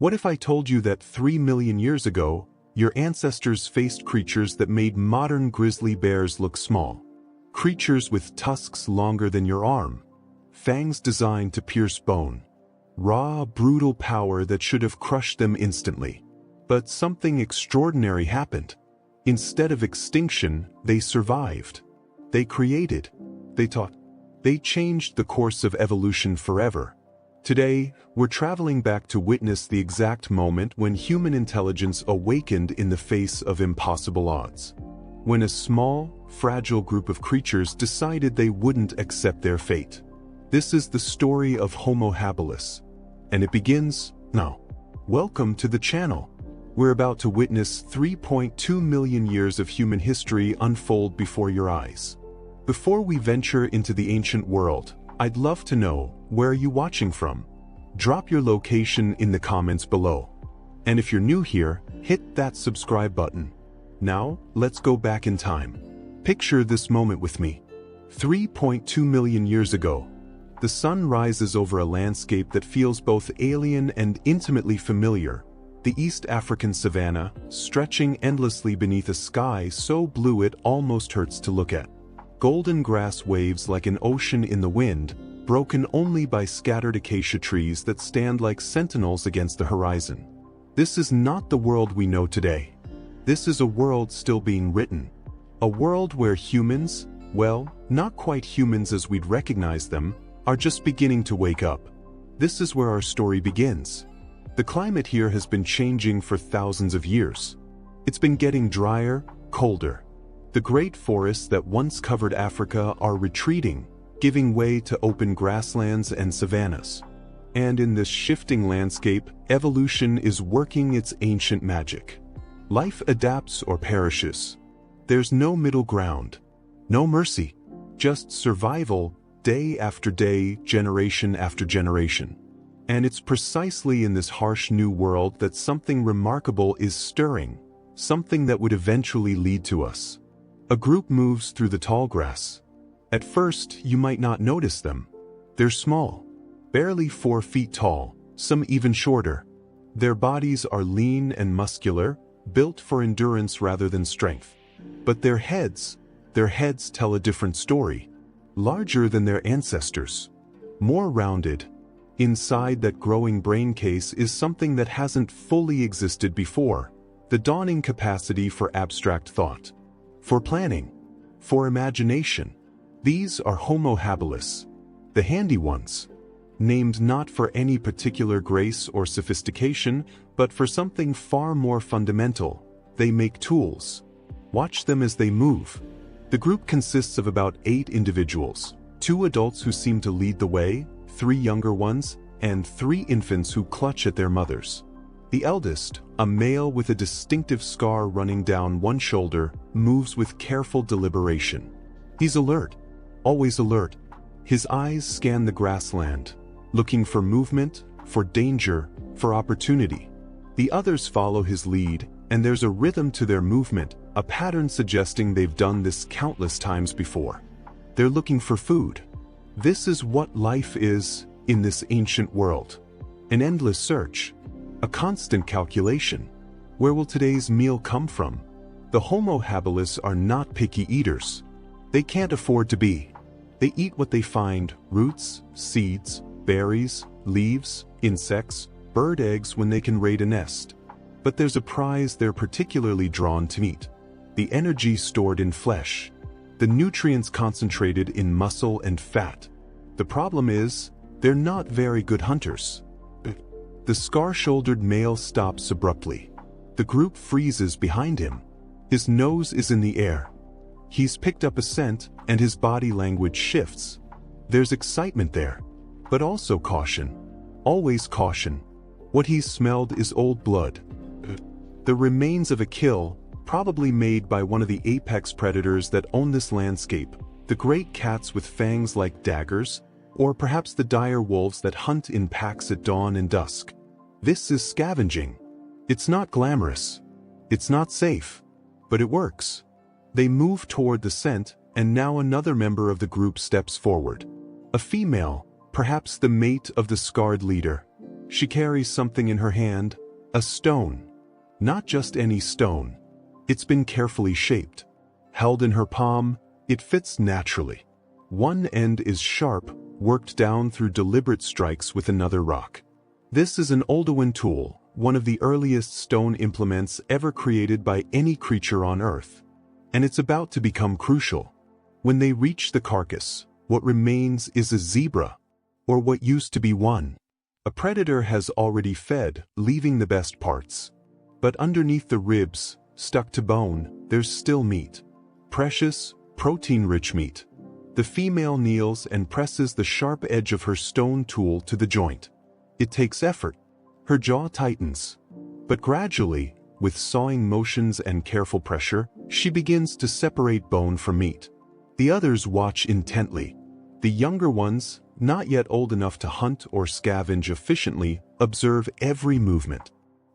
What if I told you that 3 million years ago, your ancestors faced creatures that made modern grizzly bears look small? Creatures with tusks longer than your arm, fangs designed to pierce bone, raw, brutal power that should have crushed them instantly. But something extraordinary happened. Instead of extinction, they survived. They created. They taught. They changed the course of evolution forever. Today, we're traveling back to witness the exact moment when human intelligence awakened in the face of impossible odds. When a small, fragile group of creatures decided they wouldn't accept their fate. This is the story of Homo Habilis. And it begins now. Welcome to the channel. We're about to witness 3.2 million years of human history unfold before your eyes. Before we venture into the ancient world, I'd love to know, where are you watching from? Drop your location in the comments below. And if you're new here, hit that subscribe button. Now, let's go back in time. Picture this moment with me. 3.2 million years ago, the sun rises over a landscape that feels both alien and intimately familiar. The East African savanna, stretching endlessly beneath a sky so blue it almost hurts to look at. Golden grass waves like an ocean in the wind, broken only by scattered acacia trees that stand like sentinels against the horizon. This is not the world we know today. This is a world still being written. A world where humans, well, not quite humans as we'd recognize them, are just beginning to wake up. This is where our story begins. The climate here has been changing for thousands of years. It's been getting drier, colder. The great forests that once covered Africa are retreating, giving way to open grasslands and savannas. And in this shifting landscape, evolution is working its ancient magic. Life adapts or perishes. There's no middle ground, no mercy, just survival, day after day, generation after generation. And it's precisely in this harsh new world that something remarkable is stirring, something that would eventually lead to us. A group moves through the tall grass. At first, you might not notice them. They're small, barely 4 feet tall, some even shorter. Their bodies are lean and muscular, built for endurance rather than strength. But their heads tell a different story. Larger than their ancestors, more rounded. Inside that growing brain case is something that hasn't fully existed before, the dawning capacity for abstract thought, for planning, for imagination. These are Homo Habilis, the handy ones, named not for any particular grace or sophistication, but for something far more fundamental. They make tools. Watch them as they move. The group consists of about 8 individuals, 2 adults who seem to lead the way, 3 younger ones, and 3 infants who clutch at their mothers. The eldest, a male with a distinctive scar running down one shoulder, moves with careful deliberation. He's alert, always alert. His eyes scan the grassland, looking for movement, for danger, for opportunity. The others follow his lead, and there's a rhythm to their movement, a pattern suggesting they've done this countless times before. They're looking for food. This is what life is in this ancient world. An endless search, a constant calculation. Where will today's meal come from? The Homo habilis are not picky eaters. They can't afford to be. They eat what they find: roots, seeds, berries, leaves, insects, bird eggs when they can raid a nest. But there's a prize they're particularly drawn to meet: the energy stored in flesh, the nutrients concentrated in muscle and fat. The problem is, they're not very good hunters. The scar-shouldered male stops abruptly. The group freezes behind him. His nose is in the air. He's picked up a scent, and his body language shifts. There's excitement there, but also caution. Always caution. What he's smelled is old blood. The remains of a kill, probably made by one of the apex predators that own this landscape, the great cats with fangs like daggers, or perhaps the dire wolves that hunt in packs at dawn and dusk. This is scavenging. It's not glamorous. It's not safe. But it works. They move toward the scent, and now another member of the group steps forward. A female, perhaps the mate of the scarred leader. She carries something in her hand, a stone. Not just any stone. It's been carefully shaped. Held in her palm, it fits naturally. One end is sharp, worked down through deliberate strikes with another rock. This is an Oldowan tool, one of the earliest stone implements ever created by any creature on Earth. And it's about to become crucial. When they reach the carcass, what remains is a zebra, or what used to be one. A predator has already fed, leaving the best parts. But underneath the ribs, stuck to bone, there's still meat. Precious, protein-rich meat. The female kneels and presses the sharp edge of her stone tool to the joint. It takes effort. Her jaw tightens. But gradually, with sawing motions and careful pressure, she begins to separate bone from meat. The others watch intently. The younger ones, not yet old enough to hunt or scavenge efficiently, observe every movement.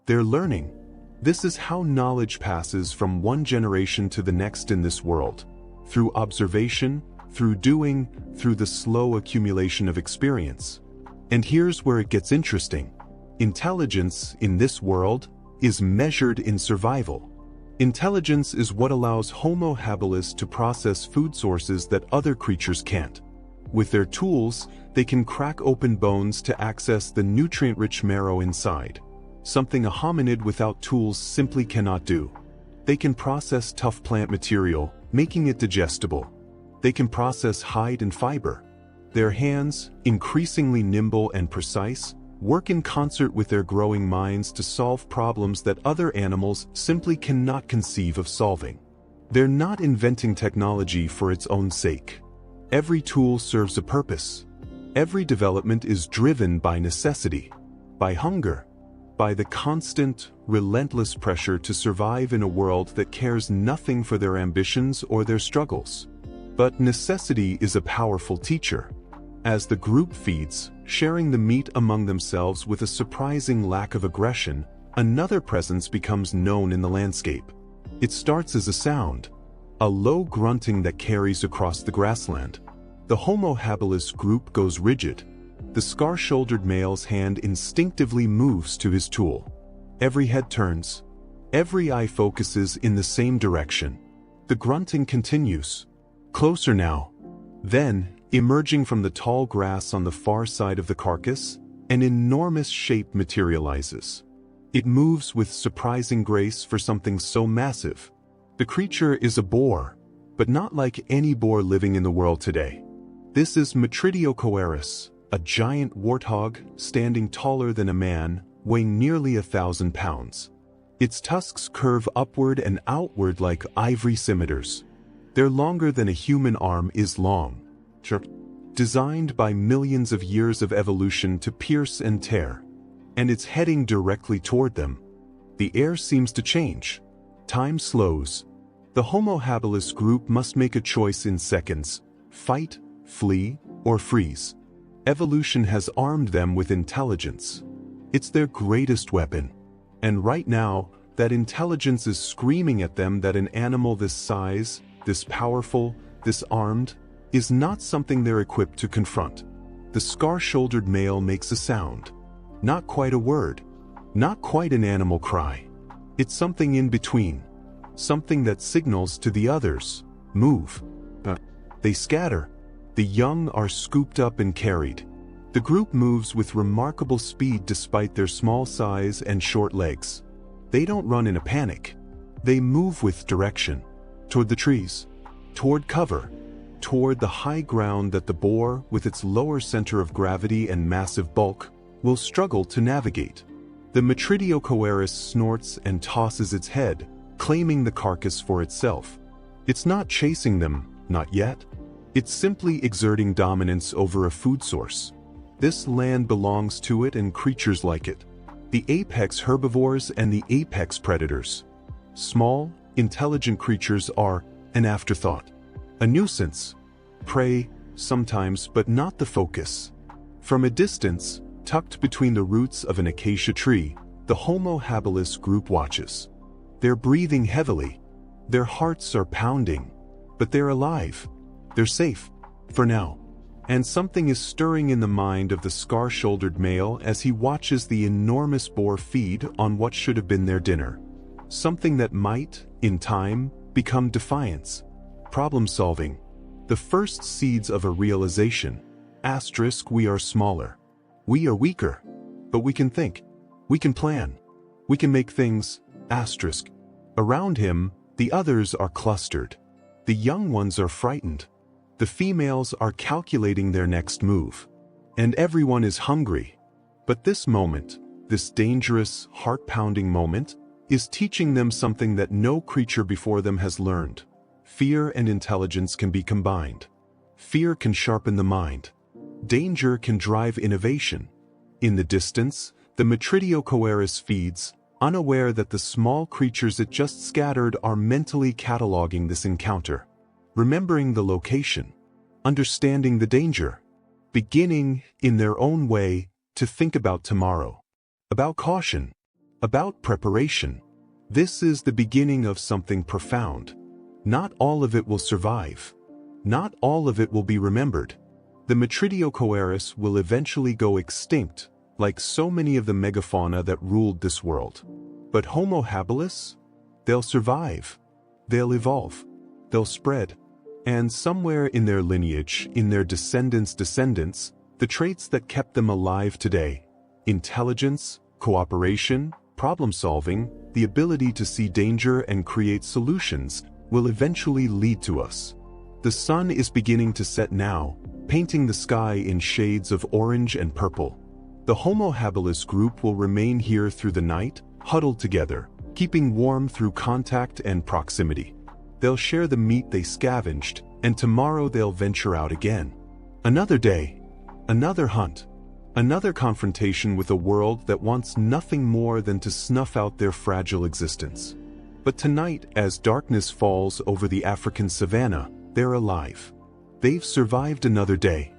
They're learning. This is how knowledge passes from one generation to the next in this world. Through observation, through doing, through the slow accumulation of experience. And here's where it gets interesting. Intelligence, in this world, is measured in survival. Intelligence is what allows Homo Habilis to process food sources that other creatures can't. With their tools, they can crack open bones to access the nutrient-rich marrow inside, something a hominid without tools simply cannot do. They can process tough plant material, making it digestible. They can process hide and fiber. Their hands, increasingly nimble and precise, work in concert with their growing minds to solve problems that other animals simply cannot conceive of solving. They're not inventing technology for its own sake. Every tool serves a purpose. Every development is driven by necessity, by hunger, by the constant, relentless pressure to survive in a world that cares nothing for their ambitions or their struggles. But necessity is a powerful teacher. As the group feeds, sharing the meat among themselves with a surprising lack of aggression, another presence becomes known in the landscape. It starts as a sound, a low grunting that carries across the grassland. The Homo Habilis group goes rigid. The scar-shouldered male's hand instinctively moves to his tool. Every head turns. Every eye focuses in the same direction. The grunting continues. Closer now. Then, emerging from the tall grass on the far side of the carcass, an enormous shape materializes. It moves with surprising grace for something so massive. The creature is a boar, but not like any boar living in the world today. This is Metridiocoerus, a giant warthog standing taller than a man, weighing nearly 1,000 pounds. Its tusks curve upward and outward like ivory scimitars. They're longer than a human arm is long. Designed by millions of years of evolution to pierce and tear. And it's heading directly toward them. The air seems to change. Time slows. The Homo Habilis group must make a choice in seconds: fight, flee, or freeze. Evolution has armed them with intelligence. It's their greatest weapon. And right now, that intelligence is screaming at them that an animal this size, this powerful, this armed, is not something they're equipped to confront. The scar-shouldered male makes a sound. Not quite a word. Not quite an animal cry. It's something in between. Something that signals to the others, move. They scatter. The young are scooped up and carried. The group moves with remarkable speed despite their small size and short legs. They don't run in a panic. They move with direction. Toward the trees. Toward cover. Toward the high ground that the boar, with its lower center of gravity and massive bulk, will struggle to navigate. The Metridiocoerus snorts and tosses its head, claiming the carcass for itself. It's not chasing them, not yet. It's simply exerting dominance over a food source. This land belongs to it and creatures like it. The apex herbivores and the apex predators. Small, intelligent creatures are an afterthought. A nuisance. Prey, sometimes, but not the focus. From a distance, tucked between the roots of an acacia tree, the Homo Habilis group watches. They're breathing heavily. Their hearts are pounding. But they're alive. They're safe. For now. And something is stirring in the mind of the scar-shouldered male as he watches the enormous boar feed on what should have been their dinner. Something that might, in time, become defiance, problem-solving, the first seeds of a realization. We are smaller. We are weaker. But we can think. We can plan. We can make things. Around him, the others are clustered. The young ones are frightened. The females are calculating their next move. And everyone is hungry. But this moment, this dangerous, heart-pounding moment, is teaching them something that no creature before them has learned. Fear and intelligence can be combined. Fear can sharpen the mind. Danger can drive innovation. In the distance, the Metridiocoerus feeds, unaware that the small creatures it just scattered are mentally cataloging this encounter, remembering the location, understanding the danger, beginning, in their own way, to think about tomorrow, about caution, about preparation. This is the beginning of something profound. Not all of it will survive. Not all of it will be remembered. The Metridiocoerus will eventually go extinct, like so many of the megafauna that ruled this world. But Homo Habilis? They'll survive. They'll evolve. They'll spread. And somewhere in their lineage, in their descendants' descendants, the traits that kept them alive today, intelligence, cooperation, problem-solving, the ability to see danger and create solutions, will eventually lead to us. The sun is beginning to set now, painting the sky in shades of orange and purple. The Homo Habilis group will remain here through the night, huddled together, keeping warm through contact and proximity. They'll share the meat they scavenged, and tomorrow they'll venture out again. Another day, another hunt, another confrontation with a world that wants nothing more than to snuff out their fragile existence. But tonight, as darkness falls over the African savanna, they're alive. They've survived another day.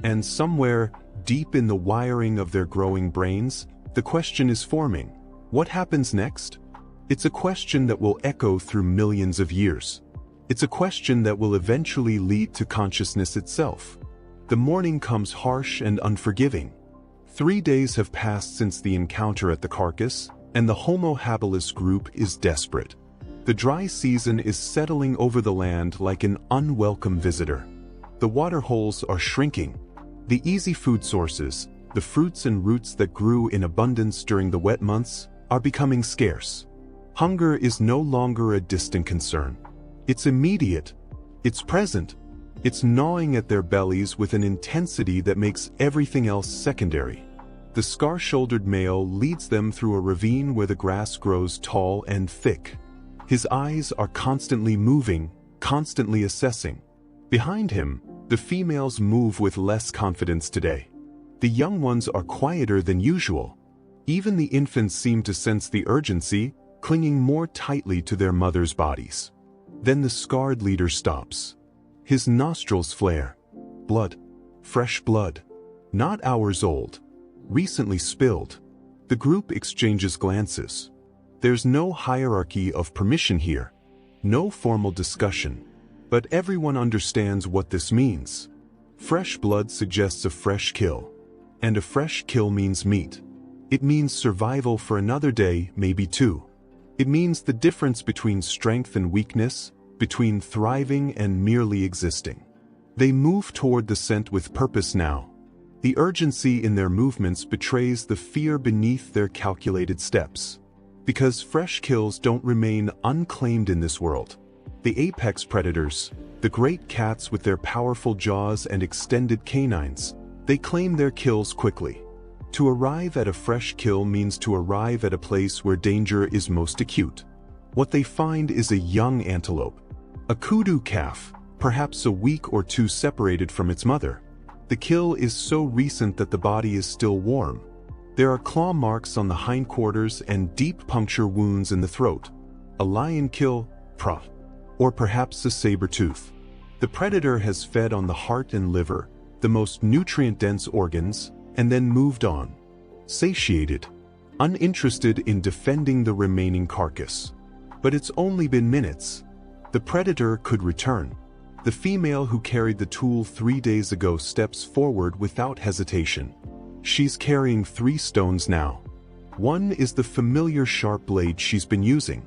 And somewhere, deep in the wiring of their growing brains, the question is forming: what happens next? It's a question that will echo through millions of years. It's a question that will eventually lead to consciousness itself. The morning comes harsh and unforgiving. 3 days have passed since the encounter at the carcass, and the Homo Habilis group is desperate. The dry season is settling over the land like an unwelcome visitor. The water holes are shrinking. The easy food sources, the fruits and roots that grew in abundance during the wet months, are becoming scarce. Hunger is no longer a distant concern. It's immediate. It's present. It's gnawing at their bellies with an intensity that makes everything else secondary. The scar-shouldered male leads them through a ravine where the grass grows tall and thick. His eyes are constantly moving, constantly assessing. Behind him, the females move with less confidence today. The young ones are quieter than usual. Even the infants seem to sense the urgency, clinging more tightly to their mothers' bodies. Then the scarred leader stops. His nostrils flare. Blood. Fresh blood. Not hours old. Recently spilled. The group exchanges glances. There's no hierarchy of permission here. No formal discussion. But everyone understands what this means. Fresh blood suggests a fresh kill. And a fresh kill means meat. It means survival for another day, maybe two. It means the difference between strength and weakness, between thriving and merely existing. They move toward the scent with purpose now. The urgency in their movements betrays the fear beneath their calculated steps. Because fresh kills don't remain unclaimed in this world. The apex predators, the great cats with their powerful jaws and extended canines, they claim their kills quickly. To arrive at a fresh kill means to arrive at a place where danger is most acute. What they find is a young antelope. A kudu calf, perhaps a week or two separated from its mother. The kill is so recent that the body is still warm. There are claw marks on the hindquarters and deep puncture wounds in the throat. A lion kill, or perhaps a saber tooth. The predator has fed on the heart and liver, the most nutrient-dense organs, and then moved on. Satiated, uninterested in defending the remaining carcass. But it's only been minutes. The predator could return. The female who carried the tool 3 days ago steps forward without hesitation. She's carrying 3 stones now. One is the familiar sharp blade she's been using.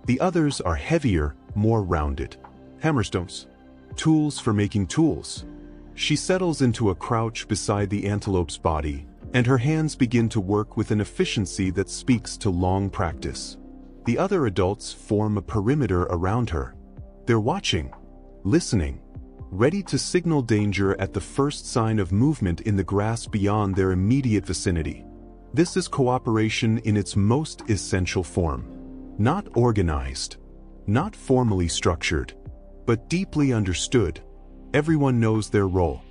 The others are heavier, more rounded. Hammerstones. Tools for making tools. She settles into a crouch beside the antelope's body, and her hands begin to work with an efficiency that speaks to long practice. The other adults form a perimeter around her. They're watching, listening, ready to signal danger at the first sign of movement in the grass beyond their immediate vicinity. This is cooperation in its most essential form. Not organized, not formally structured, but deeply understood. Everyone knows their role.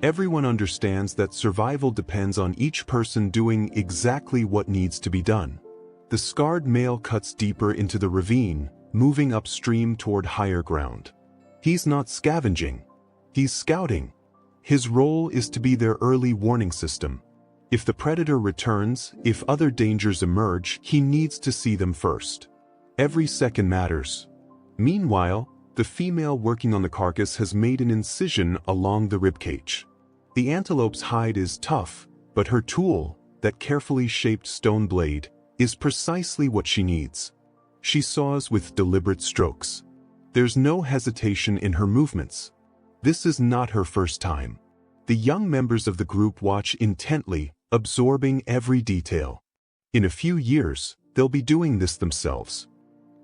Everyone understands that survival depends on each person doing exactly what needs to be done. The scarred male cuts deeper into the ravine, moving upstream toward higher ground. He's not scavenging. He's scouting. His role is to be their early warning system. If the predator returns, if other dangers emerge, he needs to see them first. Every second matters. Meanwhile, the female working on the carcass has made an incision along the ribcage. The antelope's hide is tough, but her tool, that carefully shaped stone blade, is precisely what she needs. She saws with deliberate strokes. There's no hesitation in her movements. This is not her first time. The young members of the group watch intently, absorbing every detail. In a few years, they'll be doing this themselves.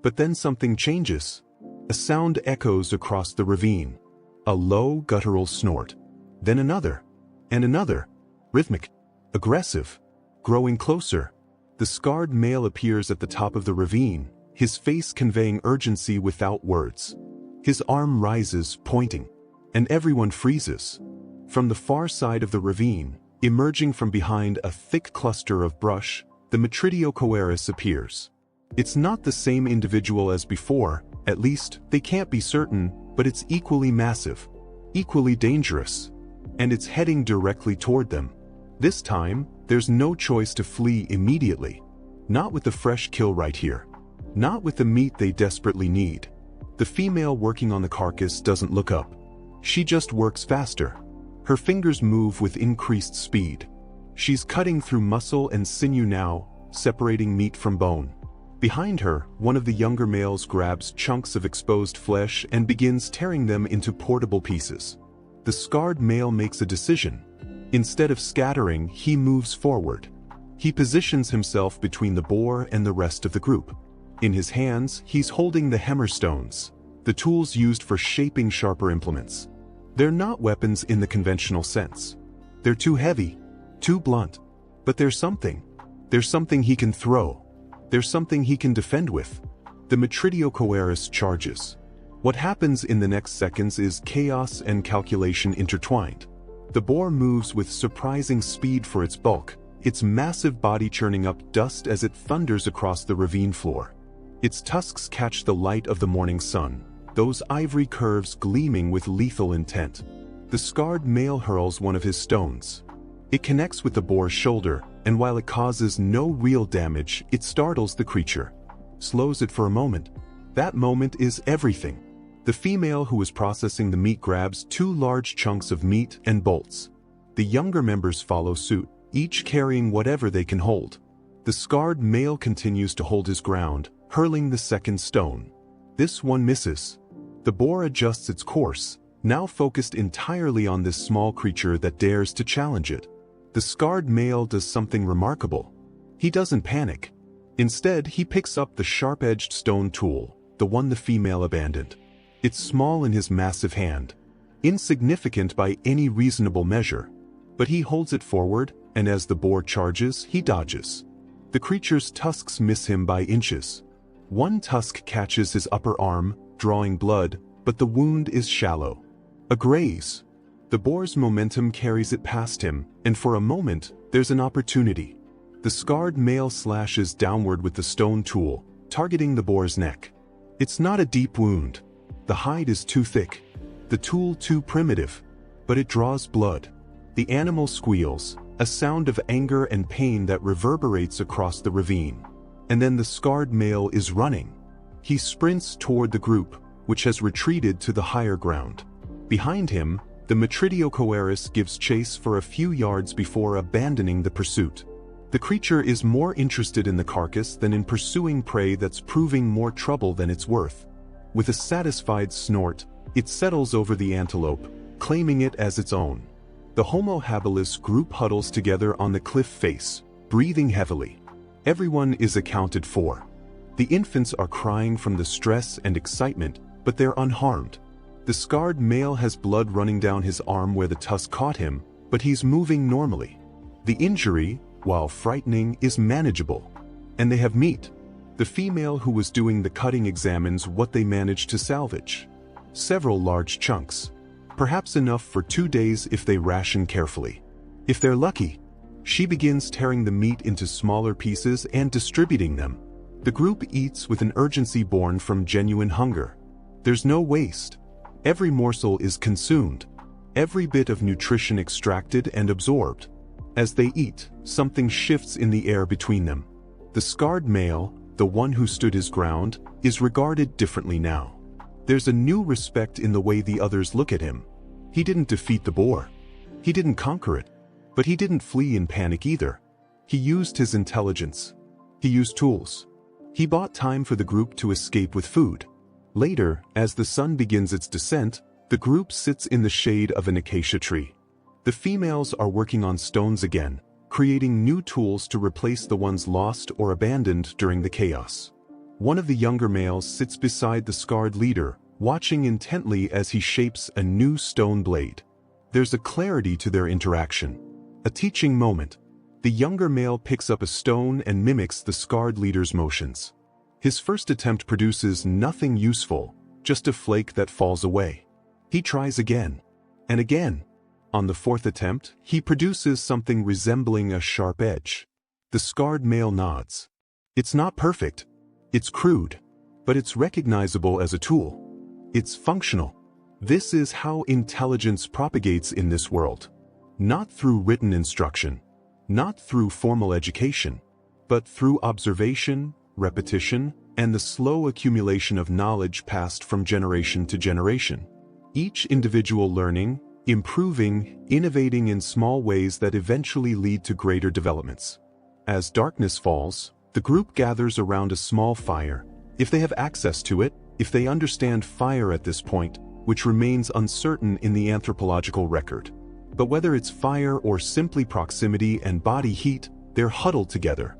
But then something changes. A sound echoes across the ravine. A low, guttural snort. Then another. And another. Rhythmic. Aggressive. Growing closer. The scarred male appears at the top of the ravine, his face conveying urgency without words. His arm rises, pointing. And everyone freezes. From the far side of the ravine, emerging from behind a thick cluster of brush, the Metridiocoerus appears. It's not the same individual as before, at least, they can't be certain, but it's equally massive, equally dangerous. And it's heading directly toward them. This time, there's no choice to flee immediately. Not with the fresh kill right here. Not with the meat they desperately need. The female working on the carcass doesn't look up. She just works faster. Her fingers move with increased speed. She's cutting through muscle and sinew now, separating meat from bone. Behind her, one of the younger males grabs chunks of exposed flesh and begins tearing them into portable pieces. The scarred male makes a decision. Instead of scattering, he moves forward. He positions himself between the boar and the rest of the group. In his hands, he's holding the hammerstones, the tools used for shaping sharper implements. They're not weapons in the conventional sense. They're too heavy, too blunt. But there's something. There's something he can throw. There's something he can defend with. The Metridiocoerus charges. What happens in the next seconds is chaos and calculation intertwined. The boar moves with surprising speed for its bulk, its massive body churning up dust as it thunders across the ravine floor. Its tusks catch the light of the morning sun, those ivory curves gleaming with lethal intent. The scarred male hurls one of his stones. It connects with the boar's shoulder, and while it causes no real damage, it startles the creature. Slows it for a moment. That moment is everything. The female who is processing the meat grabs 2 large chunks of meat and bolts. The younger members follow suit, each carrying whatever they can hold. The scarred male continues to hold his ground, hurling the second stone. This one misses. The boar adjusts its course, now focused entirely on this small creature that dares to challenge it. The scarred male does something remarkable. He doesn't panic. Instead, he picks up the sharp-edged stone tool, the one the female abandoned. It's small in his massive hand, insignificant by any reasonable measure. But he holds it forward, and as the boar charges, he dodges. The creature's tusks miss him by inches. One tusk catches his upper arm, drawing blood, but the wound is shallow. A graze. The boar's momentum carries it past him, and for a moment, there's an opportunity. The scarred male slashes downward with the stone tool, targeting the boar's neck. It's not a deep wound. The hide is too thick, the tool too primitive, but it draws blood. The animal squeals, a sound of anger and pain that reverberates across the ravine. And then the scarred male is running. He sprints toward the group, which has retreated to the higher ground. Behind him, the Metridiocoeris gives chase for a few yards before abandoning the pursuit. The creature is more interested in the carcass than in pursuing prey that's proving more trouble than it's worth. With a satisfied snort, it settles over the antelope, claiming it as its own. The Homo Habilis group huddles together on the cliff face, breathing heavily. Everyone is accounted for. The infants are crying from the stress and excitement, but they're unharmed. The scarred male has blood running down his arm where the tusk caught him, but he's moving normally. The injury, while frightening, is manageable. And they have meat. The female who was doing the cutting examines what they managed to salvage. Several large chunks. Perhaps enough for 2 days if they ration carefully. If they're lucky, she begins tearing the meat into smaller pieces and distributing them. The group eats with an urgency born from genuine hunger. There's no waste. Every morsel is consumed. Every bit of nutrition extracted and absorbed. As they eat, something shifts in the air between them. The scarred male, the one who stood his ground, is regarded differently now. There's a new respect in the way the others look at him. He didn't defeat the boar. He didn't conquer it. But he didn't flee in panic either. He used his intelligence. He used tools. He bought time for the group to escape with food. Later, as the sun begins its descent, the group sits in the shade of an acacia tree. The females are working on stones again, creating new tools to replace the ones lost or abandoned during the chaos. One of the younger males sits beside the scarred leader, watching intently as he shapes a new stone blade. There's a clarity to their interaction. A teaching moment. The younger male picks up a stone and mimics the scarred leader's motions. His first attempt produces nothing useful, just a flake that falls away. He tries again. And again. On the fourth attempt, he produces something resembling a sharp edge. The scarred male nods. It's not perfect. It's crude. But it's recognizable as a tool. It's functional. This is how intelligence propagates in this world. Not through written instruction. Not through formal education. But through observation, repetition, and the slow accumulation of knowledge passed from generation to generation. Each individual learning, improving, innovating in small ways that eventually lead to greater developments. As darkness falls, the group gathers around a small fire. If they have access to it, if they understand fire at this point, which remains uncertain in the anthropological record. But whether it's fire or simply proximity and body heat, they're huddled together.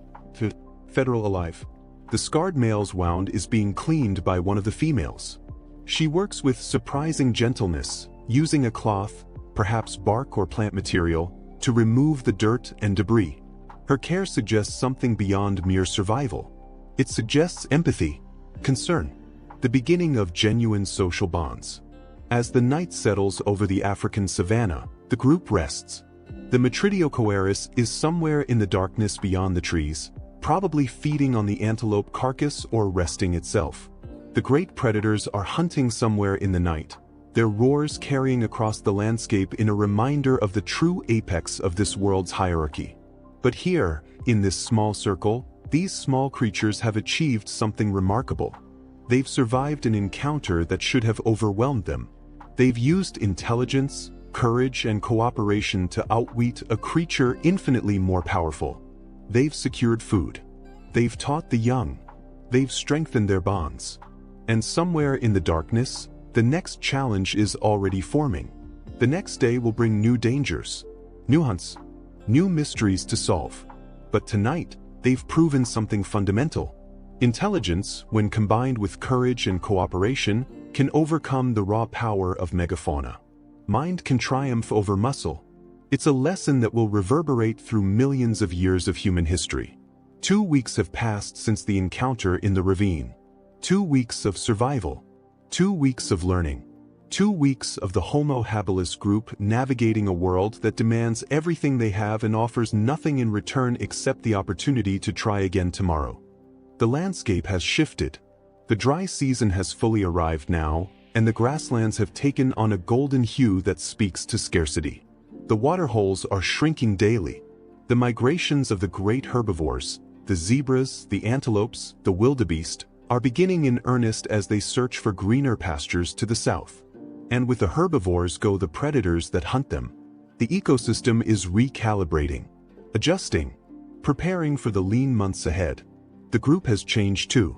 Federal alive. The scarred male's wound is being cleaned by one of the females. She works with surprising gentleness, using a cloth, perhaps bark or plant material, to remove the dirt and debris. Her care suggests something beyond mere survival. It suggests empathy, concern, the beginning of genuine social bonds. As the night settles over the African savanna, the group rests. The Metridiocoeris is somewhere in the darkness beyond the trees, probably feeding on the antelope carcass or resting itself. The great predators are hunting somewhere in the night, their roars carrying across the landscape in a reminder of the true apex of this world's hierarchy. But here, in this small circle, these small creatures have achieved something remarkable. They've survived an encounter that should have overwhelmed them. They've used intelligence, courage, and cooperation to outwit a creature infinitely more powerful. They've secured food. They've taught the young. They've strengthened their bonds. And somewhere in the darkness, the next challenge is already forming. The next day will bring new dangers, new hunts, new mysteries to solve. But tonight, they've proven something fundamental. Intelligence, when combined with courage and cooperation, can overcome the raw power of megafauna. Mind can triumph over muscle. It's a lesson that will reverberate through millions of years of human history. 2 weeks have passed since the encounter in the ravine. 2 weeks of survival. 2 weeks of learning. 2 weeks of the Homo Habilis group navigating a world that demands everything they have and offers nothing in return except the opportunity to try again tomorrow. The landscape has shifted. The dry season has fully arrived now, and the grasslands have taken on a golden hue that speaks to scarcity. The waterholes are shrinking daily. The migrations of the great herbivores, the zebras, the antelopes, the wildebeest, are beginning in earnest as they search for greener pastures to the south. And with the herbivores go the predators that hunt them. The ecosystem is recalibrating, adjusting, preparing for the lean months ahead. The group has changed too.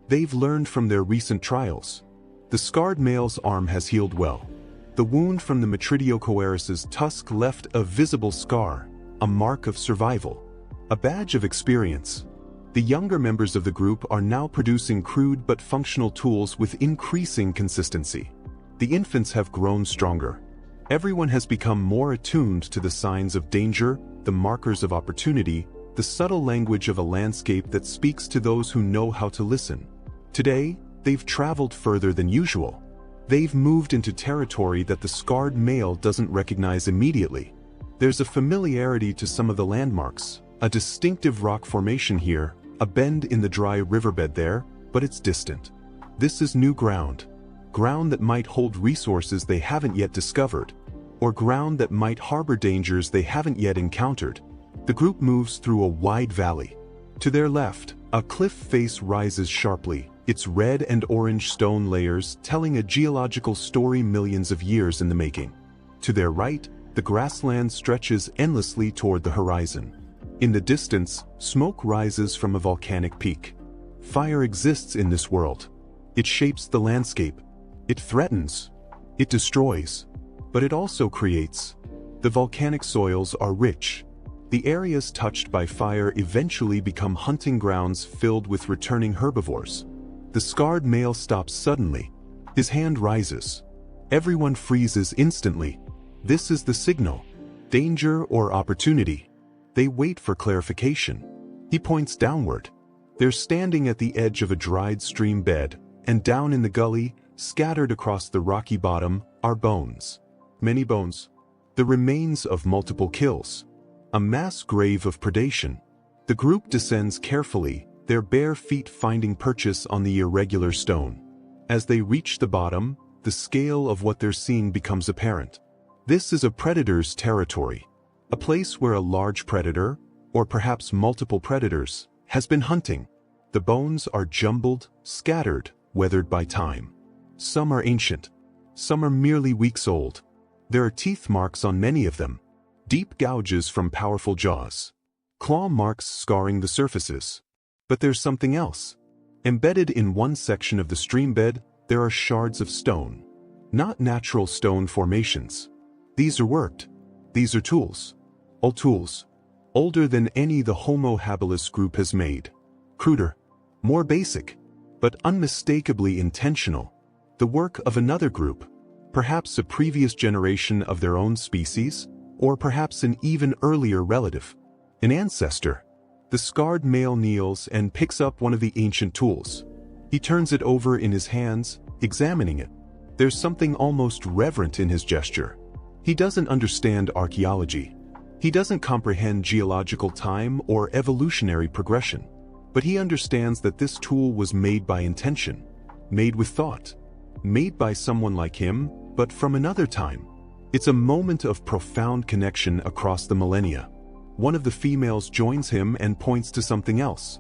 They've learned from their recent trials. The scarred male's arm has healed well. The wound from the Metridiocoeris's tusk left a visible scar, a mark of survival, a badge of experience. The younger members of the group are now producing crude but functional tools with increasing consistency. The infants have grown stronger. Everyone has become more attuned to the signs of danger, the markers of opportunity, the subtle language of a landscape that speaks to those who know how to listen. Today, they've traveled further than usual. They've moved into territory that the scarred male doesn't recognize immediately. There's a familiarity to some of the landmarks, a distinctive rock formation here, a bend in the dry riverbed there, but it's distant. This is new ground. Ground that might hold resources they haven't yet discovered, or ground that might harbor dangers they haven't yet encountered. The group moves through a wide valley. To their left, a cliff face rises sharply, its red and orange stone layers telling a geological story millions of years in the making. To their right, the grassland stretches endlessly toward the horizon. In the distance, smoke rises from a volcanic peak. Fire exists in this world. It shapes the landscape. It threatens. It destroys. But it also creates. The volcanic soils are rich. The areas touched by fire eventually become hunting grounds filled with returning herbivores. The scarred male stops suddenly. His hand rises. Everyone freezes instantly. This is the signal. Danger or opportunity. They wait for clarification. He points downward. They're standing at the edge of a dried stream bed, and down in the gully, scattered across the rocky bottom, are bones. Many bones. The remains of multiple kills. A mass grave of predation. The group descends carefully, their bare feet finding purchase on the irregular stone. As they reach the bottom, the scale of what they're seeing becomes apparent. This is a predator's territory. A place where a large predator, or perhaps multiple predators, has been hunting. The bones are jumbled, scattered, weathered by time. Some are ancient. Some are merely weeks old. There are teeth marks on many of them. Deep gouges from powerful jaws. Claw marks scarring the surfaces. But there's something else. Embedded in one section of the stream bed, there are shards of stone. Not natural stone formations. These are worked. These are tools. Old tools. Older than any the Homo Habilis group has made. Cruder. More basic. But unmistakably intentional. The work of another group. Perhaps a previous generation of their own species, or perhaps an even earlier relative. An ancestor. The scarred male kneels and picks up one of the ancient tools. He turns it over in his hands, examining it. There's something almost reverent in his gesture. He doesn't understand archaeology. He doesn't comprehend geological time or evolutionary progression. But he understands that this tool was made by intention, made with thought, made by someone like him, but from another time. It's a moment of profound connection across the millennia. One of the females joins him and points to something else.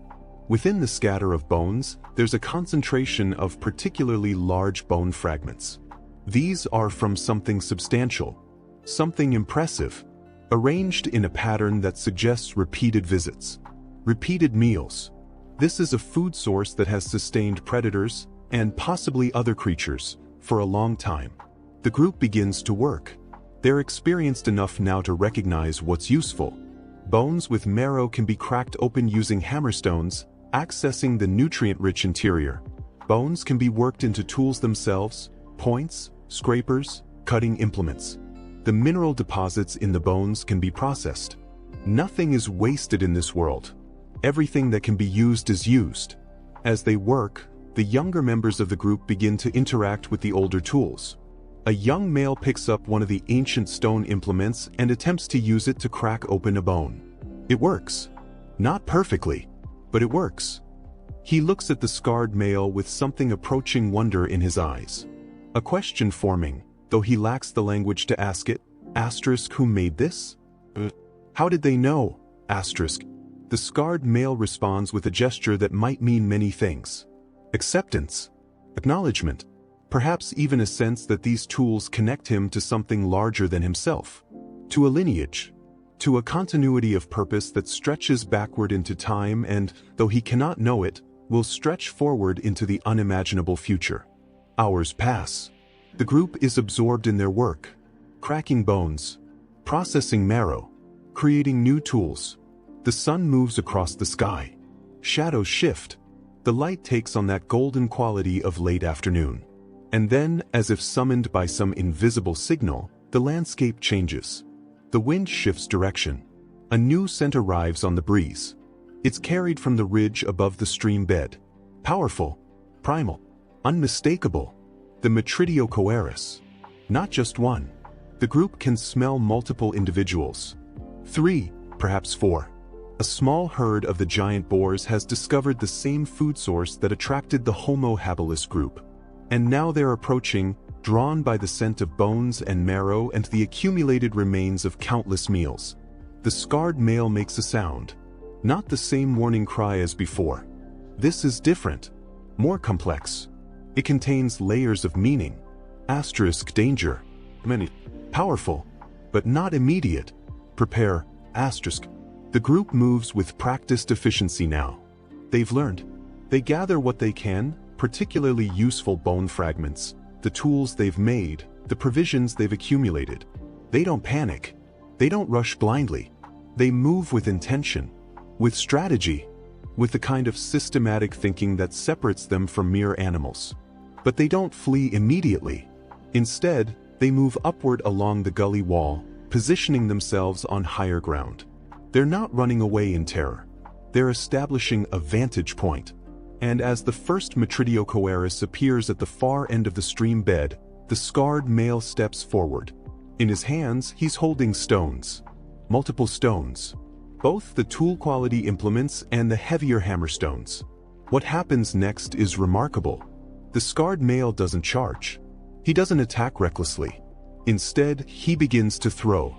Within the scatter of bones, there's a concentration of particularly large bone fragments. These are from something substantial, something impressive, arranged in a pattern that suggests repeated visits, repeated meals. This is a food source that has sustained predators, and possibly other creatures, for a long time. The group begins to work. They're experienced enough now to recognize what's useful. Bones with marrow can be cracked open using hammerstones, accessing the nutrient-rich interior. Bones can be worked into tools themselves, points, scrapers, cutting implements. The mineral deposits in the bones can be processed. Nothing is wasted in this world. Everything that can be used is used. As they work, the younger members of the group begin to interact with the older tools. A young male picks up one of the ancient stone implements and attempts to use it to crack open a bone. It works. Not perfectly, but it works. He looks at the scarred male with something approaching wonder in his eyes. A question forming, though he lacks the language to ask it. Asterisk, who made this? How did they know? Asterisk. The scarred male responds with a gesture that might mean many things. Acceptance. Acknowledgement. Perhaps even a sense that these tools connect him to something larger than himself, to a lineage, to a continuity of purpose that stretches backward into time and, though he cannot know it, will stretch forward into the unimaginable future. Hours pass. The group is absorbed in their work, cracking bones, processing marrow, creating new tools. The sun moves across the sky. Shadows shift. The light takes on that golden quality of late afternoon. And then, as if summoned by some invisible signal, the landscape changes. The wind shifts direction. A new scent arrives on the breeze. It's carried from the ridge above the stream bed. Powerful, primal, unmistakable. The Metridio. Not just one. The group can smell multiple individuals. 3, perhaps 4. A small herd of the giant boars has discovered the same food source that attracted the Homo Habilis group. And now they're approaching, drawn by the scent of bones and marrow and the accumulated remains of countless meals. The scarred male makes a sound. Not the same warning cry as before. This is different, more complex. It contains layers of meaning. Danger. Many. Powerful, but not immediate. Prepare. The group moves with practiced efficiency now. They've learned. They gather what they can, particularly useful bone fragments, the tools they've made, the provisions they've accumulated. They don't panic. They don't rush blindly. They move with intention, with strategy, with the kind of systematic thinking that separates them from mere animals. But they don't flee immediately. Instead, they move upward along the gully wall, positioning themselves on higher ground. They're not running away in terror. They're establishing a vantage point. And as the first Metridio appears at the far end of the stream bed, the scarred male steps forward. In his hands, he's holding stones. Multiple stones. Both the tool-quality implements and the heavier hammerstones. What happens next is remarkable. The scarred male doesn't charge. He doesn't attack recklessly. Instead, he begins to throw.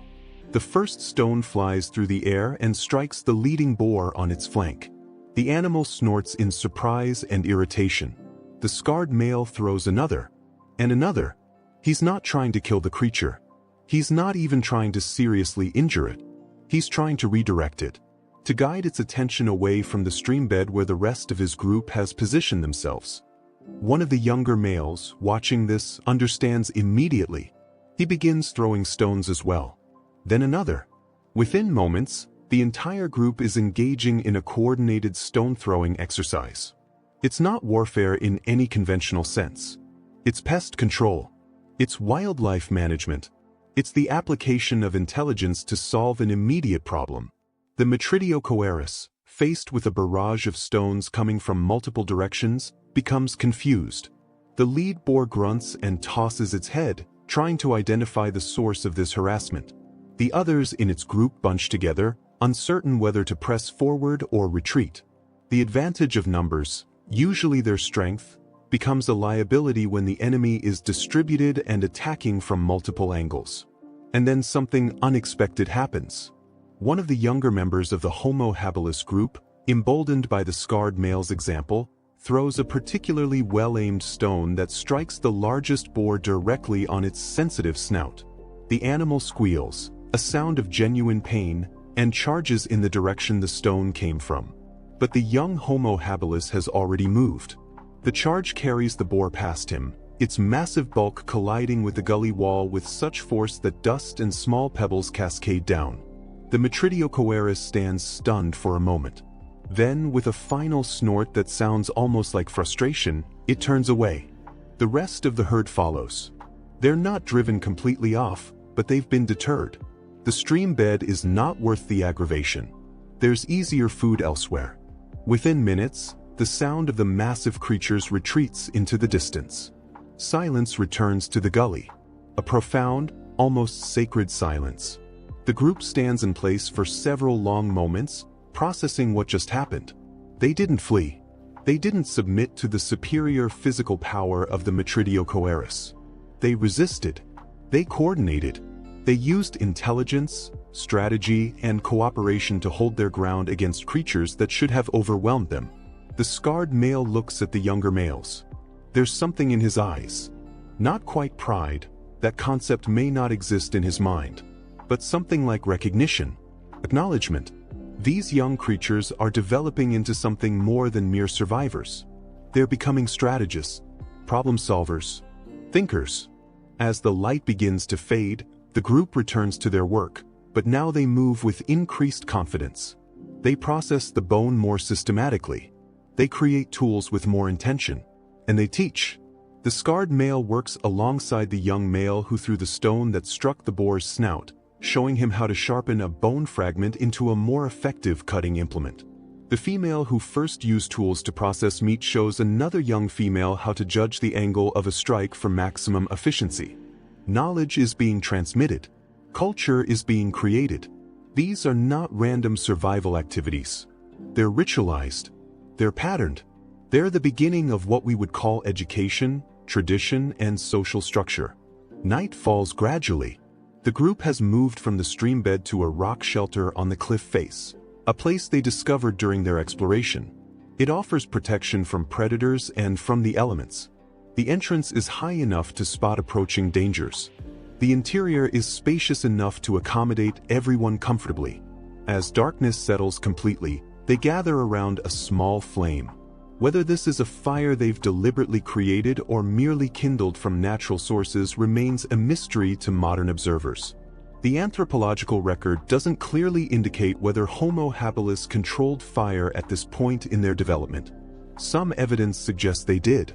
The first stone flies through the air and strikes the leading boar on its flank. The animal snorts in surprise and irritation. The scarred male throws another, and another. He's not trying to kill the creature. He's not even trying to seriously injure it. He's trying to redirect it, to guide its attention away from the stream bed where the rest of his group has positioned themselves. One of the younger males, watching this, understands immediately. He begins throwing stones as well. Then another. Within moments, the entire group is engaging in a coordinated stone-throwing exercise. It's not warfare in any conventional sense. It's pest control. It's wildlife management. It's the application of intelligence to solve an immediate problem. The Metridio, faced with a barrage of stones coming from multiple directions, becomes confused. The lead boar grunts and tosses its head, trying to identify the source of this harassment. The others in its group bunch together, uncertain whether to press forward or retreat. The advantage of numbers, usually their strength, becomes a liability when the enemy is distributed and attacking from multiple angles. And then something unexpected happens. One of the younger members of the Homo Habilis group, emboldened by the scarred male's example, throws a particularly well-aimed stone that strikes the largest boar directly on its sensitive snout. The animal squeals, a sound of genuine pain, and charges in the direction the stone came from. But the young Homo Habilis has already moved. The charge carries the boar past him, its massive bulk colliding with the gully wall with such force that dust and small pebbles cascade down. The Metridio stands stunned for a moment. Then, with a final snort that sounds almost like frustration, it turns away. The rest of the herd follows. They're not driven completely off, but they've been deterred. The stream bed is not worth the aggravation. There's easier food elsewhere. Within minutes, the sound of the massive creatures retreats into the distance. Silence returns to the gully. A profound, almost sacred silence. The group stands in place for several long moments, processing what just happened. They didn't flee. They didn't submit to the superior physical power of the Metridio. They resisted. They coordinated. They used intelligence, strategy, and cooperation to hold their ground against creatures that should have overwhelmed them. The scarred male looks at the younger males. There's something in his eyes. Not quite pride, that concept may not exist in his mind, but something like recognition, acknowledgement. These young creatures are developing into something more than mere survivors. They're becoming strategists, problem solvers, thinkers. As the light begins to fade, the group returns to their work, but now they move with increased confidence. They process the bone more systematically. They create tools with more intention. And they teach. The scarred male works alongside the young male who threw the stone that struck the boar's snout, showing him how to sharpen a bone fragment into a more effective cutting implement. The female who first used tools to process meat shows another young female how to judge the angle of a strike for maximum efficiency. Knowledge is being transmitted. Culture is being created. These are not random survival activities. They're ritualized. They're patterned. They're the beginning of what we would call education, tradition, and social structure. Night falls gradually. The group has moved from the stream bed to a rock shelter on the cliff face, a place they discovered during their exploration. It offers protection from predators and from the elements. The entrance is high enough to spot approaching dangers. The interior is spacious enough to accommodate everyone comfortably. As darkness settles completely, they gather around a small flame. Whether this is a fire they've deliberately created or merely kindled from natural sources remains a mystery to modern observers. The anthropological record doesn't clearly indicate whether Homo habilis controlled fire at this point in their development. Some evidence suggests they did.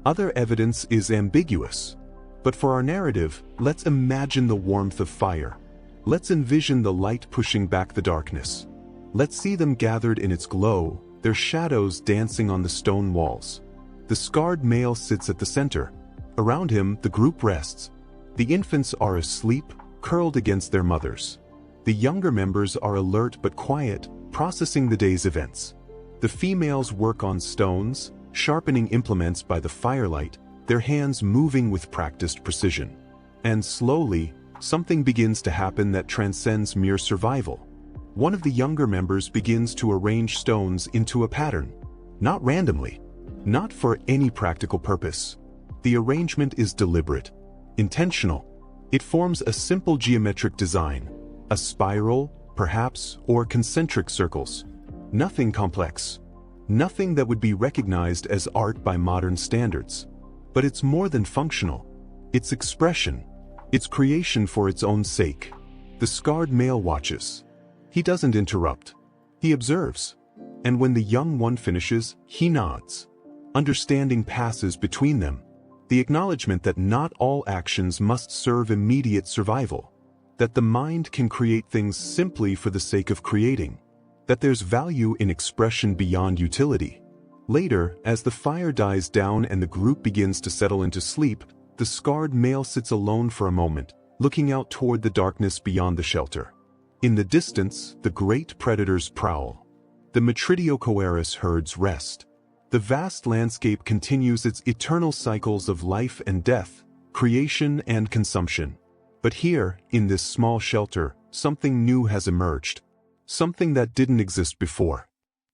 Other evidence is ambiguous. But for our narrative, let's imagine the warmth of fire. Let's envision the light pushing back the darkness. Let's see them gathered in its glow, their shadows dancing on the stone walls. The scarred male sits at the center. Around him, the group rests. The infants are asleep, curled against their mothers. The younger members are alert but quiet, processing the day's events. The females work on stones, sharpening implements by the firelight, their hands moving with practiced precision. And slowly, something begins to happen that transcends mere survival. One of the younger members begins to arrange stones into a pattern. Not randomly. Not for any practical purpose. The arrangement is deliberate. Intentional. It forms a simple geometric design. A spiral, perhaps, or concentric circles. Nothing complex. Nothing that would be recognized as art by modern standards. But it's more than functional. It's expression. It's creation for its own sake. The scarred male watches. He doesn't interrupt. He observes. And when the young one finishes, he nods. Understanding passes between them. The acknowledgement that not all actions must serve immediate survival. That the mind can create things simply for the sake of creating. That there's value in expression beyond utility. Later, as the fire dies down and the group begins to settle into sleep, the scarred male sits alone for a moment, looking out toward the darkness beyond the shelter. In the distance, the great predators prowl. The Metridiocoerus herds rest. The vast landscape continues its eternal cycles of life and death, creation and consumption. But here, in this small shelter, something new has emerged. Something that didn't exist before.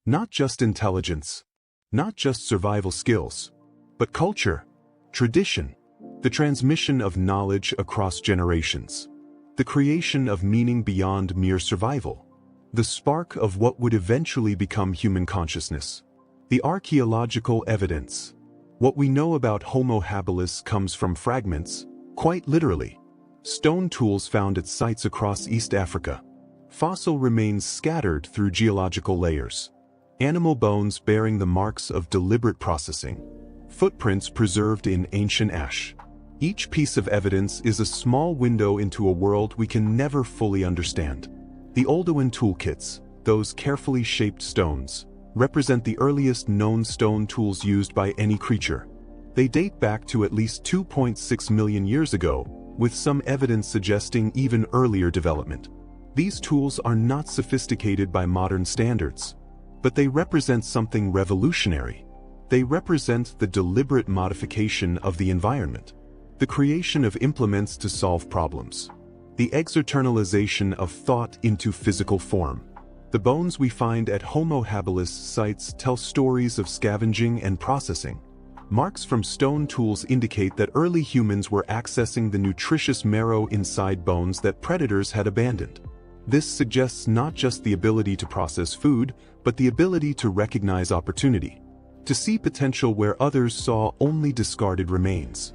Not just intelligence. Not just survival skills. But culture. Tradition. The transmission of knowledge across generations. The creation of meaning beyond mere survival. The spark of what would eventually become human consciousness. The archaeological evidence. What we know about Homo habilis comes from fragments, quite literally. Stone tools found at sites across East Africa. Fossil remains scattered through geological layers. Animal bones bearing the marks of deliberate processing. Footprints preserved in ancient ash. Each piece of evidence is a small window into a world we can never fully understand. The Oldowan toolkits, those carefully shaped stones, represent the earliest known stone tools used by any creature. They date back to at least 2.6 million years ago, with some evidence suggesting even earlier development. These tools are not sophisticated by modern standards, but they represent something revolutionary. They represent the deliberate modification of the environment. The creation of implements to solve problems. The externalization of thought into physical form. The bones we find at Homo habilis sites tell stories of scavenging and processing. Marks from stone tools indicate that early humans were accessing the nutritious marrow inside bones that predators had abandoned. This suggests not just the ability to process food, but the ability to recognize opportunity, to see potential where others saw only discarded remains.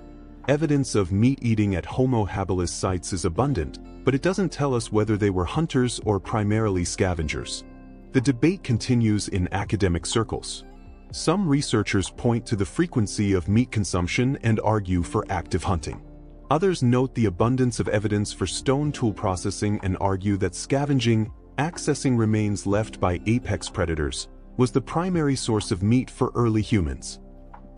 Evidence of meat eating at Homo habilis sites is abundant, but it doesn't tell us whether they were hunters or primarily scavengers. The debate continues in academic circles. Some researchers point to the frequency of meat consumption and argue for active hunting. Others note the abundance of evidence for stone tool processing and argue that scavenging, accessing remains left by apex predators, was the primary source of meat for early humans.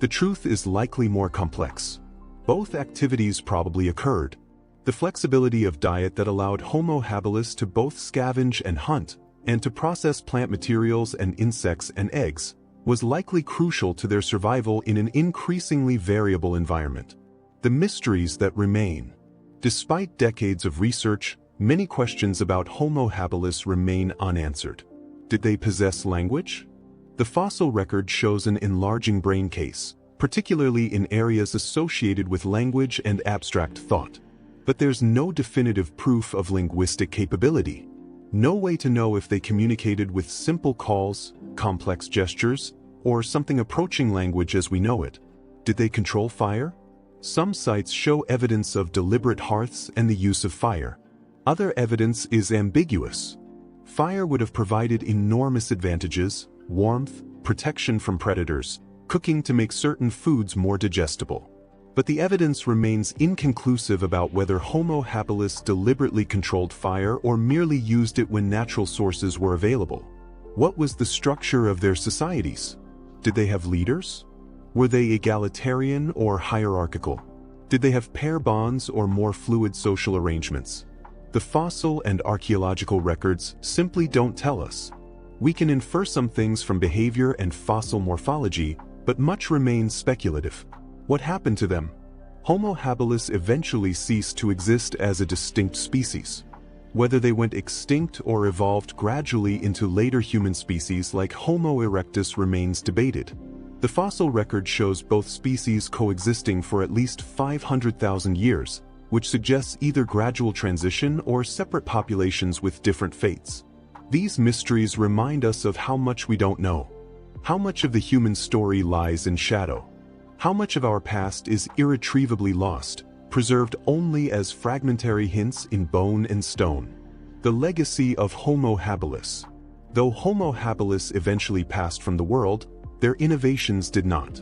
The truth is likely more complex. Both activities probably occurred. The flexibility of diet that allowed Homo habilis to both scavenge and hunt, and to process plant materials and insects and eggs, was likely crucial to their survival in an increasingly variable environment. The mysteries that remain. Despite decades of research, many questions about Homo habilis remain unanswered. Did they possess language? The fossil record shows an enlarging brain case, particularly in areas associated with language and abstract thought. But there's no definitive proof of linguistic capability. No way to know if they communicated with simple calls, complex gestures, or something approaching language as we know it. Did they control fire? Some sites show evidence of deliberate hearths and the use of fire. Other evidence is ambiguous. Fire would have provided enormous advantages: warmth, protection from predators, cooking to make certain foods more digestible. But the evidence remains inconclusive about whether Homo habilis deliberately controlled fire or merely used it when natural sources were available. What was the structure of their societies? Did they have leaders? Were they egalitarian or hierarchical? Did they have pair bonds or more fluid social arrangements? The fossil and archaeological records simply don't tell us. We can infer some things from behavior and fossil morphology, but much remains speculative. What happened to them? Homo habilis eventually ceased to exist as a distinct species. Whether they went extinct or evolved gradually into later human species like Homo erectus remains debated. The fossil record shows both species coexisting for at least 500,000 years, which suggests either gradual transition or separate populations with different fates. These mysteries remind us of how much we don't know. How much of the human story lies in shadow? How much of our past is irretrievably lost, preserved only as fragmentary hints in bone and stone? The legacy of Homo habilis. Though Homo habilis eventually passed from the world, their innovations did not.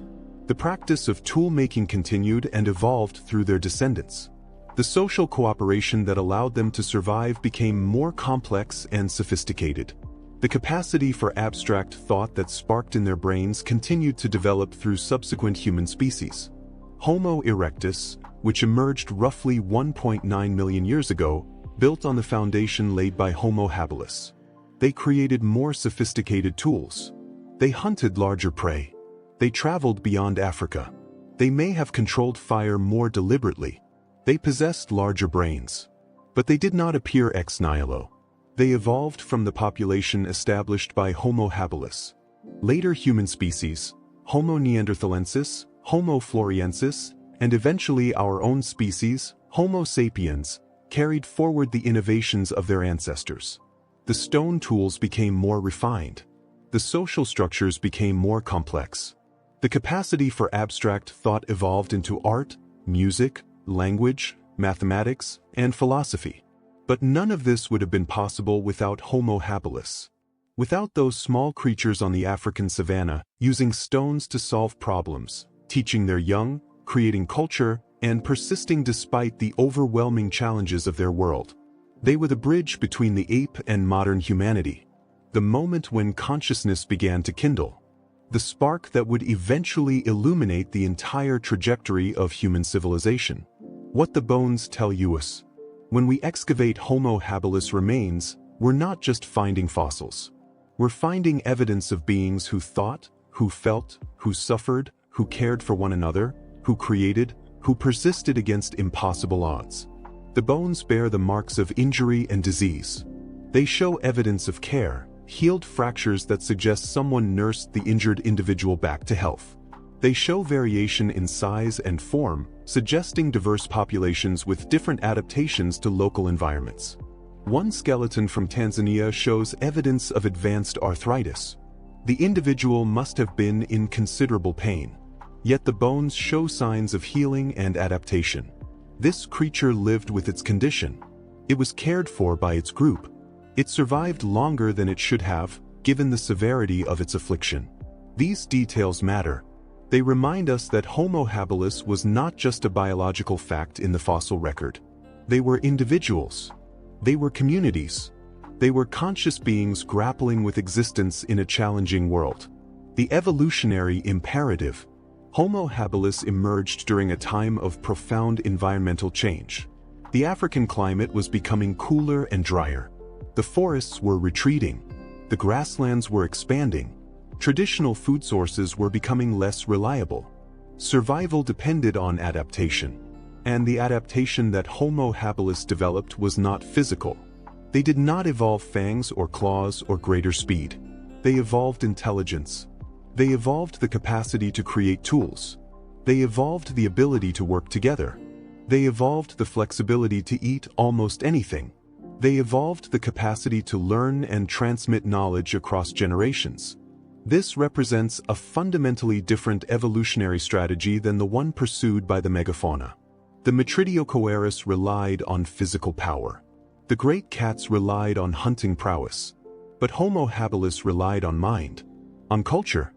The practice of tool-making continued and evolved through their descendants. The social cooperation that allowed them to survive became more complex and sophisticated. The capacity for abstract thought that sparked in their brains continued to develop through subsequent human species. Homo erectus, which emerged roughly 1.9 million years ago, built on the foundation laid by Homo habilis. They created more sophisticated tools. They hunted larger prey. They traveled beyond Africa. They may have controlled fire more deliberately. They possessed larger brains. But they did not appear ex nihilo. They evolved from the population established by Homo habilis. Later human species, Homo neanderthalensis, Homo floresiensis, and eventually our own species, Homo sapiens, carried forward the innovations of their ancestors. The stone tools became more refined. The social structures became more complex. The capacity for abstract thought evolved into art, music, language, mathematics, and philosophy. But none of this would have been possible without Homo habilis. Without those small creatures on the African savanna, using stones to solve problems, teaching their young, creating culture, and persisting despite the overwhelming challenges of their world. They were the bridge between the ape and modern humanity. The moment when consciousness began to kindle. The spark that would eventually illuminate the entire trajectory of human civilization. What the bones tell us. When we excavate Homo habilis remains, we're not just finding fossils. We're finding evidence of beings who thought, who felt, who suffered, who cared for one another, who created, who persisted against impossible odds. The bones bear the marks of injury and disease. They show evidence of care, healed fractures that suggest someone nursed the injured individual back to health. They show variation in size and form, suggesting diverse populations with different adaptations to local environments. One skeleton from Tanzania shows evidence of advanced arthritis. The individual must have been in considerable pain. Yet the bones show signs of healing and adaptation. This creature lived with its condition. It was cared for by its group. It survived longer than it should have, given the severity of its affliction. These details matter. They remind us that Homo habilis was not just a biological fact in the fossil record. They were individuals. They were communities. They were conscious beings grappling with existence in a challenging world. The evolutionary imperative. Homo habilis emerged during a time of profound environmental change. The African climate was becoming cooler and drier. The forests were retreating. The grasslands were expanding. Traditional food sources were becoming less reliable. Survival depended on adaptation. And the adaptation that Homo habilis developed was not physical. They did not evolve fangs or claws or greater speed. They evolved intelligence. They evolved the capacity to create tools. They evolved the ability to work together. They evolved the flexibility to eat almost anything. They evolved the capacity to learn and transmit knowledge across generations. This represents a fundamentally different evolutionary strategy than the one pursued by the megafauna. The Metridiocoerus relied on physical power. The great cats relied on hunting prowess. But Homo habilis relied on mind, on culture,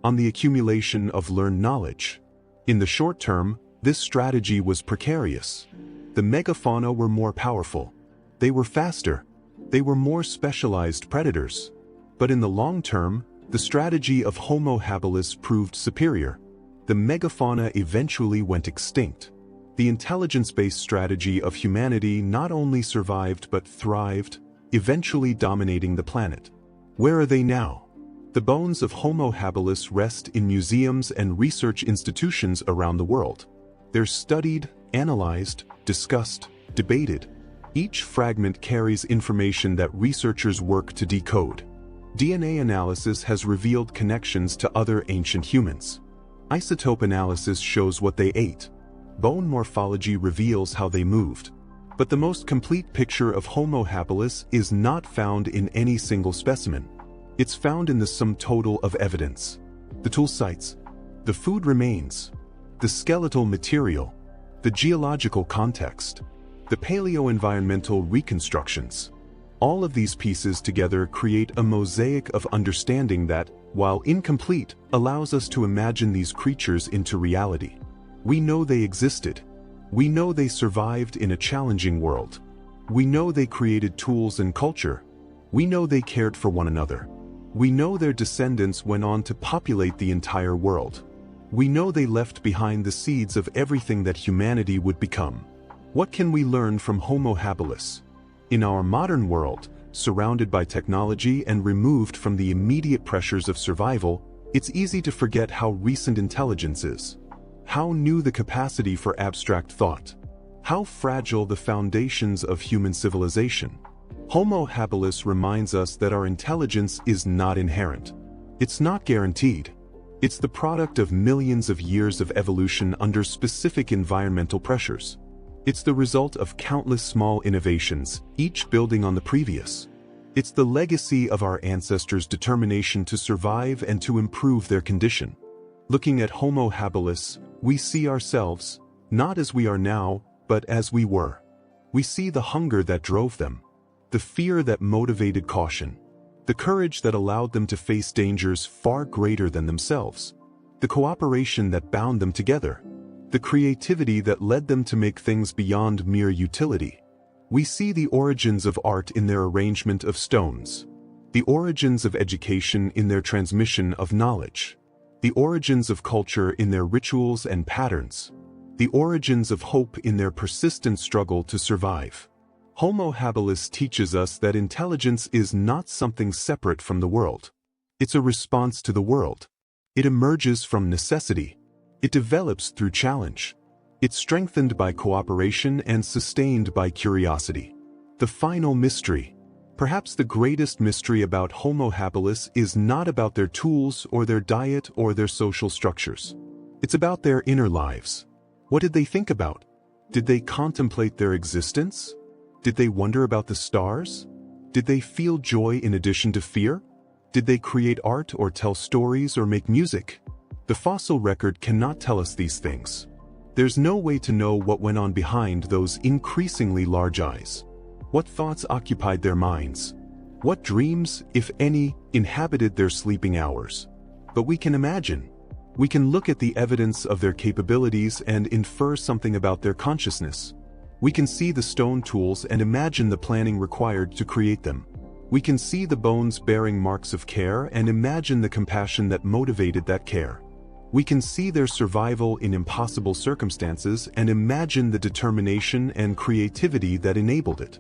on the accumulation of learned knowledge. In the short term, this strategy was precarious. The megafauna were more powerful. They were faster. They were more specialized predators. But in the long term, the strategy of Homo habilis proved superior. The megafauna eventually went extinct. The intelligence-based strategy of humanity not only survived but thrived, eventually dominating the planet. Where are they now? The bones of Homo habilis rest in museums and research institutions around the world. They're studied, analyzed, discussed, debated. Each fragment carries information that researchers work to decode. DNA analysis has revealed connections to other ancient humans. Isotope analysis shows what they ate. Bone morphology reveals how they moved. But the most complete picture of Homo habilis is not found in any single specimen. It's found in the sum total of evidence. The tool sites, the food remains, the skeletal material, the geological context, the paleo-environmental reconstructions. All of these pieces together create a mosaic of understanding that, while incomplete, allows us to imagine these creatures into reality. We know they existed. We know they survived in a challenging world. We know they created tools and culture. We know they cared for one another. We know their descendants went on to populate the entire world. We know they left behind the seeds of everything that humanity would become. What can we learn from Homo habilis? In our modern world, surrounded by technology and removed from the immediate pressures of survival, it's easy to forget how recent intelligence is. How new the capacity for abstract thought. How fragile the foundations of human civilization. Homo habilis reminds us that our intelligence is not inherent. It's not guaranteed. It's the product of millions of years of evolution under specific environmental pressures. It's the result of countless small innovations, each building on the previous. It's the legacy of our ancestors' determination to survive and to improve their condition. Looking at Homo habilis, we see ourselves, not as we are now, but as we were. We see the hunger that drove them, the fear that motivated caution, the courage that allowed them to face dangers far greater than themselves, the cooperation that bound them together, the creativity that led them to make things beyond mere utility. We see the origins of art in their arrangement of stones, the origins of education in their transmission of knowledge, the origins of culture in their rituals and patterns, the origins of hope in their persistent struggle to survive. Homo habilis teaches us that intelligence is not something separate from the world. It's a response to the world. It emerges from necessity. It develops through challenge. It's strengthened by cooperation and sustained by curiosity. The final mystery, perhaps the greatest mystery about Homo habilis, is not about their tools or their diet or their social structures. It's about their inner lives. What did they think about? Did they contemplate their existence? Did they wonder about the stars? Did they feel joy in addition to fear? Did they create art or tell stories or make music? The fossil record cannot tell us these things. There's no way to know what went on behind those increasingly large eyes. What thoughts occupied their minds? What dreams, if any, inhabited their sleeping hours? But we can imagine. We can look at the evidence of their capabilities and infer something about their consciousness. We can see the stone tools and imagine the planning required to create them. We can see the bones bearing marks of care and imagine the compassion that motivated that care. We can see their survival in impossible circumstances and imagine the determination and creativity that enabled it.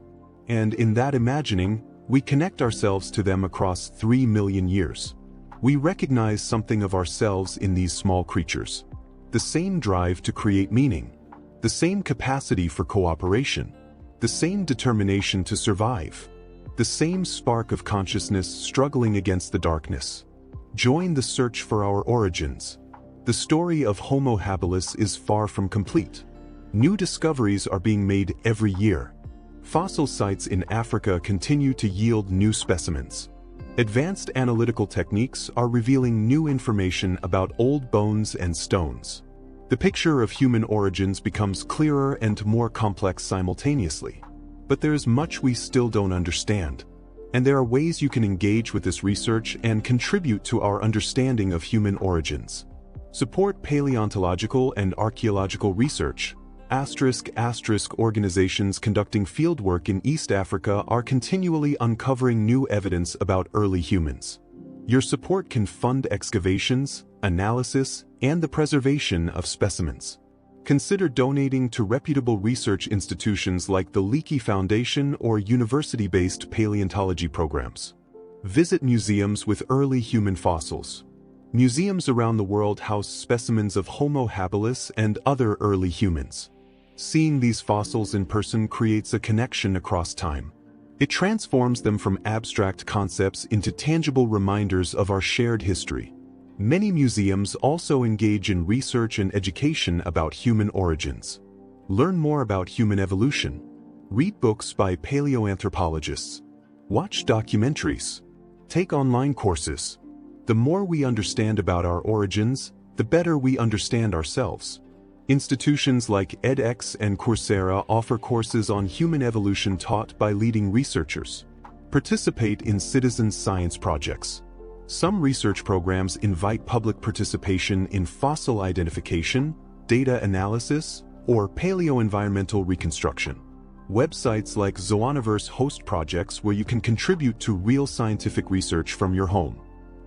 And in that imagining, we connect ourselves to them across 3 million years. We recognize something of ourselves in these small creatures. The same drive to create meaning. The same capacity for cooperation. The same determination to survive. The same spark of consciousness struggling against the darkness. Join the search for our origins. The story of Homo Habilis is far from complete. New discoveries are being made every year. Fossil sites in Africa continue to yield new specimens. Advanced analytical techniques are revealing new information about old bones and stones. The picture of human origins becomes clearer and more complex simultaneously. But there is much we still don't understand. And there are ways you can engage with this research and contribute to our understanding of human origins. Support paleontological and archaeological research. Organizations conducting fieldwork in East Africa are continually uncovering new evidence about early humans. Your support can fund excavations, analysis, and the preservation of specimens. Consider donating to reputable research institutions like the Leakey Foundation or university-based paleontology programs. Visit museums with early human fossils. Museums around the world house specimens of Homo habilis and other early humans. Seeing these fossils in person creates a connection across time. It transforms them from abstract concepts into tangible reminders of our shared history. Many museums also engage in research and education about human origins. Learn more about human evolution. Read books by paleoanthropologists. Watch documentaries. Take online courses. The more we understand about our origins, the better we understand ourselves. Institutions like edX and Coursera offer courses on human evolution taught by leading researchers. Participate in citizen science projects. Some research programs invite public participation in fossil identification, data analysis, or paleoenvironmental reconstruction. Websites like Zooniverse host projects where you can contribute to real scientific research from your home.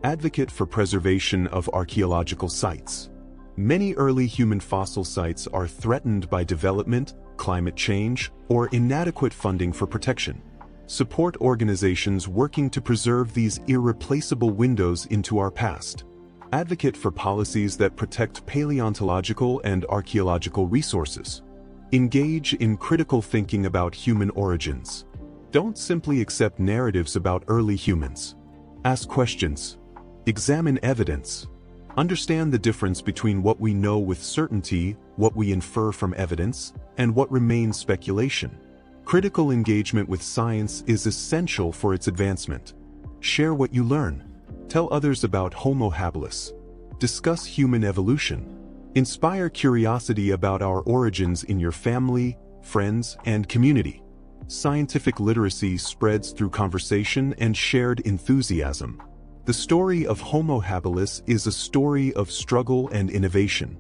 Advocate for preservation of archaeological sites. Many early human fossil sites are threatened by development, climate change, or inadequate funding for protection. Support organizations working to preserve these irreplaceable windows into our past. Advocate for policies that protect paleontological and archaeological resources. Engage in critical thinking about human origins. Don't simply accept narratives about early humans. Ask questions. Examine evidence. Understand the difference between what we know with certainty, what we infer from evidence, and what remains speculation. Critical engagement with science is essential for its advancement. Share what you learn. Tell others about Homo habilis. Discuss human evolution. Inspire curiosity about our origins in your family, friends, and community. Scientific literacy spreads through conversation and shared enthusiasm. The story of Homo habilis is a story of struggle and innovation.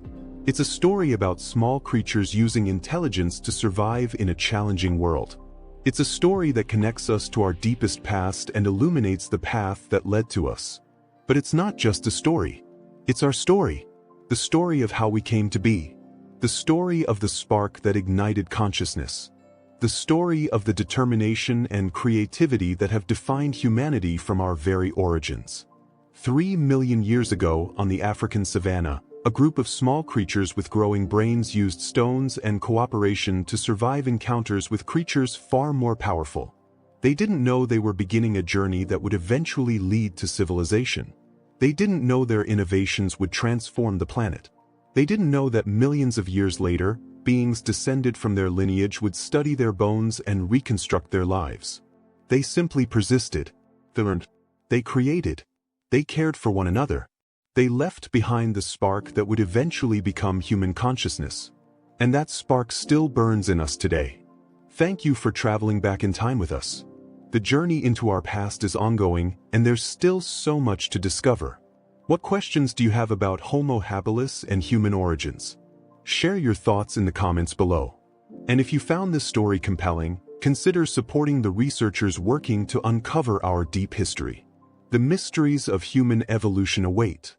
It's a story about small creatures using intelligence to survive in a challenging world. It's a story that connects us to our deepest past and illuminates the path that led to us. But it's not just a story. It's our story. The story of how we came to be. The story of the spark that ignited consciousness. The story of the determination and creativity that have defined humanity from our very origins. 3 million years ago, on the African savanna, a group of small creatures with growing brains used stones and cooperation to survive encounters with creatures far more powerful. They didn't know they were beginning a journey that would eventually lead to civilization. They didn't know their innovations would transform the planet. They didn't know that millions of years later, beings descended from their lineage would study their bones and reconstruct their lives. They simply persisted. They learned. They created. They cared for one another. They left behind the spark that would eventually become human consciousness. And that spark still burns in us today. Thank you for traveling back in time with us. The journey into our past is ongoing, and there's still so much to discover. What questions do you have about Homo habilis and human origins? Share your thoughts in the comments below. And if you found this story compelling, consider supporting the researchers working to uncover our deep history. The mysteries of human evolution await.